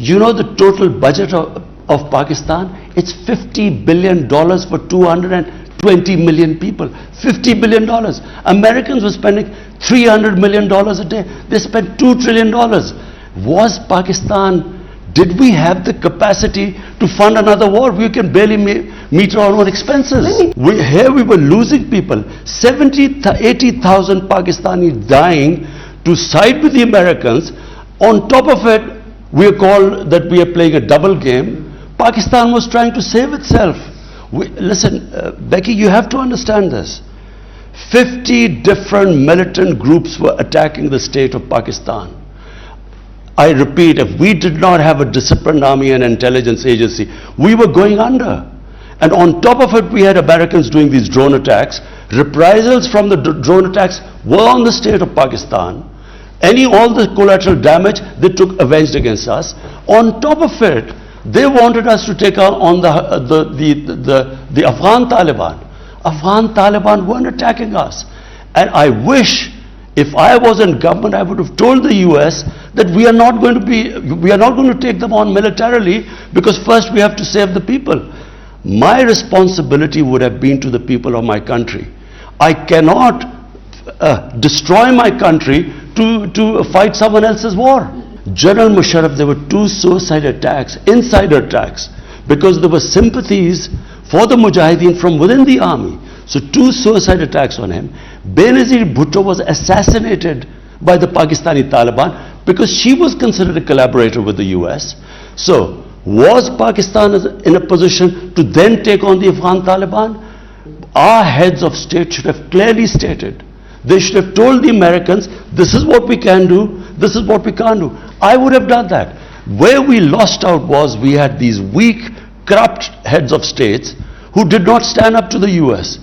You know the total budget of Pakistan? It's $50 billion for 220 million people. $50 billion. Americans were spending $300 million a day. They spent $2 trillion. Was Pakistan, did we have the capacity to fund another war? We can barely meet our own expenses. Here we were losing people. 80,000 Pakistanis dying to side with the Americans. On top of it, we are called that we are playing a double game. Pakistan was trying to save itself. Listen, Becky, you have to understand this. 50 different militant groups were attacking the state of Pakistan. I repeat, if we did not have a disciplined army and intelligence agency, we were going under. And on top of it, we had Americans doing these drone attacks. Reprisals from the drone attacks were on the state of Pakistan. All the collateral damage they took avenged against us. On top of it, they wanted us to take on the Afghan Taliban. Afghan Taliban weren't attacking us. And I wish, if I was in government, I would have told the US that we are not going to take them on militarily, because first we have to save the people. My responsibility would have been to the people of my country. I cannot destroy my country to fight someone else's war. General Musharraf, there were 2 suicide attacks, insider attacks, because there were sympathies for the Mujahideen from within the army. So 2 suicide attacks on him. Benazir Bhutto was assassinated by the Pakistani Taliban because she was considered a collaborator with the US. So was Pakistan in a position to then take on the Afghan Taliban? Our heads of state should have clearly stated. They should have told the Americans, this is what we can do, this is what we can't do. I would have done that. Where we lost out was we had these weak, corrupt heads of states who did not stand up to the US.